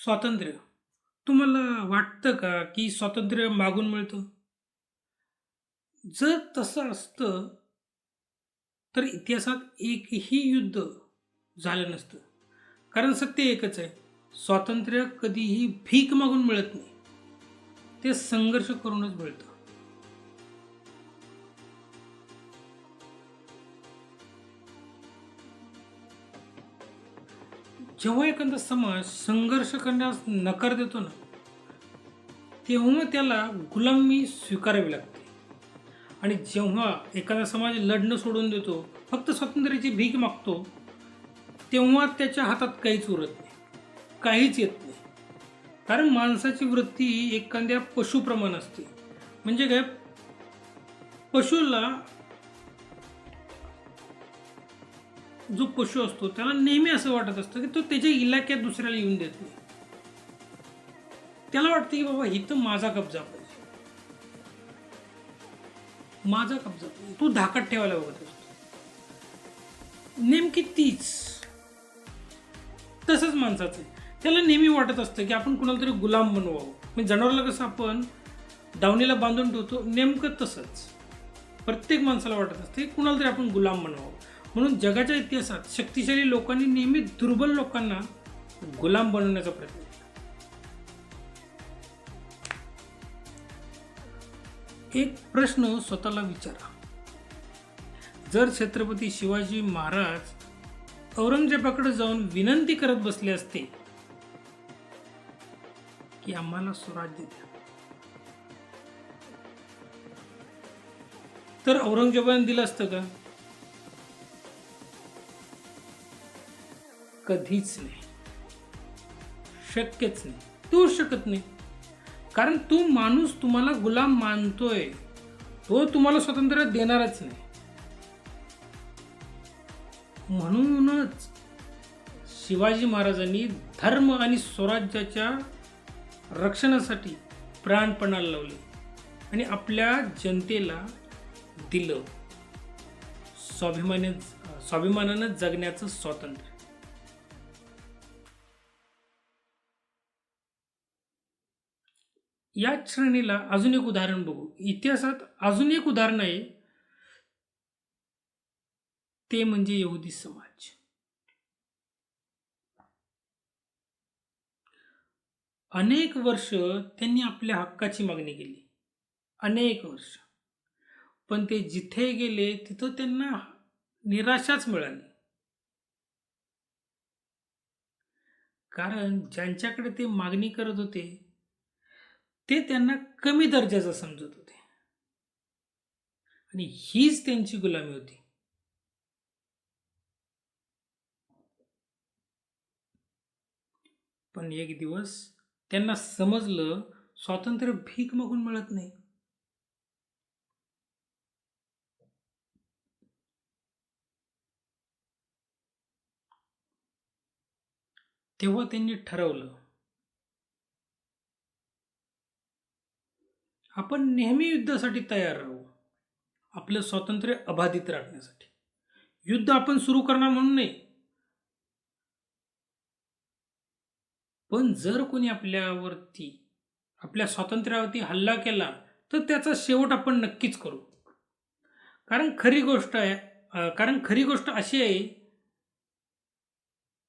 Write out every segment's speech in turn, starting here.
स्वातंत्र्य. तुम्हाला वाटतं का, की स्वातंत्र्य मागून मिळतं? जर तसं असतं, तर इतिहासात एकही युद्ध झालं नसतं. कारण सत्य एकच आहे, स्वातंत्र्य कधीही भीक मागून मिळत नाही. ते संघर्ष करूनच मिळतं. जेव्हा एखादा समाज संघर्ष करण्यास नकार देतो ना, तेव्हा त्याला गुलामी स्वीकारावी लागते. आणि जेव्हा एखादा समाज लढणं सोडून देतो, फक्त स्वातंत्र्याची भीक मागतो, तेव्हा त्याच्या हातात काहीच उरत नाही. काहीच येत नाही. कारण माणसाची वृत्ती ही एखाद्या पशुप्रमाणे असते. म्हणजे काय, पशुला जो पशु असतो त्याला नेहमी असं वाटत असतं की तो त्याच्या इलाक्यात दुसऱ्याला येऊन देत नाही. त्याला वाटतं की बाबा इथं माझा कब्जा पाहिजे, माझा कब्जा पाहिजे. तो धाकात ठेवायला बघत असतो. नेमकी तीच तसंच माणसाचं आहे. त्याला नेहमी वाटत असतं की आपण कुणाला तरी गुलाम बनवावं. म्हणजे जनावराला कसं आपण दावणीला बांधून ठेवतो, नेमकं तसंच प्रत्येक माणसाला वाटत असते की कुणाला तरी आपण गुलाम बनवावं. म्हणून जगाच्या इतिहासात शक्तिशाली लोकांनी नेहमी दुर्बल लोकांना गुलाम बनवण्याचा प्रयत्न केला. एक प्रश्न स्वतःला विचारा, जर छत्रपती शिवाजी महाराज औरंगजेबाकडे जाऊन विनंती करत बसले असते की आम्हाला स्वराज्य द्या, तर औरंगजेबाने दिलं असतं का? कधीच नाही. शक्यच नाही. तो शकत नाही. कारण तो माणूस तुम्हाला गुलाम मानतोय, तो तुम्हाला स्वातंत्र्य देणारच नाही. म्हणूनच शिवाजी महाराजांनी धर्म आणि स्वराज्याच्या रक्षणासाठी प्राणपणाला लावले आणि आपल्या जनतेला दिलं स्वाभिमानानं जगण्याचं स्वातंत्र्य. या श्रेणीला अजून एक उदाहरण बघू. इतिहासात अजून एक उदाहरण आहे, ते म्हणजे यहुदी समाज. अनेक वर्ष त्यांनी आपल्या हक्काची मागणी केली, अनेक वर्ष. पण ते जिथे गेले तिथं त्यांना निराशाच मिळाली. कारण ज्यांच्याकडे ते मागणी करत होते ते त्यांना कमी दर्जाचं समजत होते आणि हीच त्यांची गुलामी होती. पण एक दिवस त्यांना समजलं, स्वातंत्र्य भीक मागून मिळत नाही. तेव्हा त्यांनी ठरवलं, आपण नेहमी युद्धासाठी तयार राहू, आपलं स्वातंत्र्य अबाधित राखण्यासाठी. युद्ध आपण सुरू करणार म्हणून नाही, पण जर कोणी आपल्या स्वातंत्र्यावरती हल्ला केला तर त्याचा शेवट आपण नक्कीच करू. कारण खरी गोष्ट अशी आहे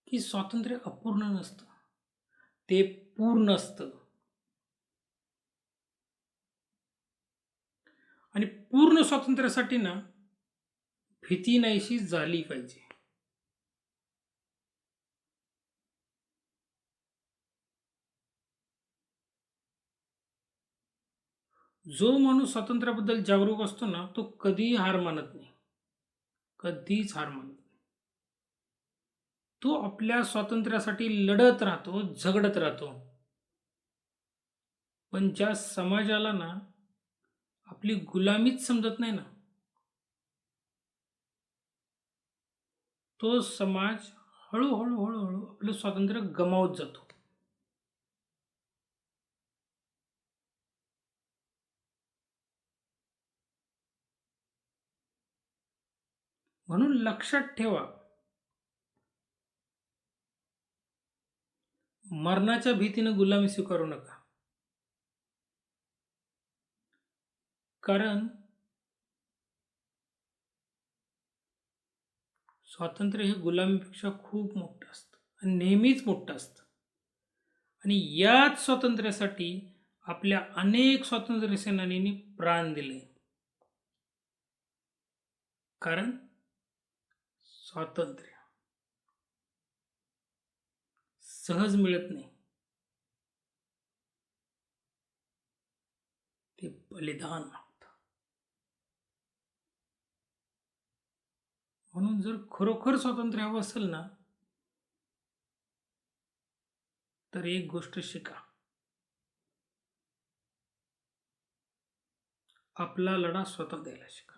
की स्वातंत्र्य अपूर्ण नसतं, ते पूर्ण असतं. आणि पूर्ण स्वातंत्र्यासाठी ना भीती नाहीशी झाली पाहिजे. जो माणूस स्वातंत्र्याबद्दल जागरूक असतो ना, तो कधीही हार मानत नाही, कधीच हार मानत नाही. तो आपल्या स्वातंत्र्यासाठी लढत राहतो, झगडत राहतो. पण ज्या समाजाला ना आपली गुलामीच समजत नाही ना, तो समाज हळूहळू हळूहळू आपलं स्वातंत्र्य गमावत जातो. म्हणून लक्षात ठेवा, मरणाच्या भीतीनं गुलामी स्वीकारू नका. कारण स्वातंत्र्य हे गुलामीपेक्षा खूप मोठं असतं आणि नेहमीच मोठं असतं. आणि याच स्वातंत्र्यासाठी आपल्या अनेक स्वातंत्र्य सेनानींनी प्राण दिले. कारण स्वातंत्र्य सहज मिळत नाही, ते बलिदान मागतं. म्हणून जर खरोखर स्वातंत्र्य हवं असेल ना, तर एक गोष्ट शिका, आपला लढा स्वतः द्यायला शिका.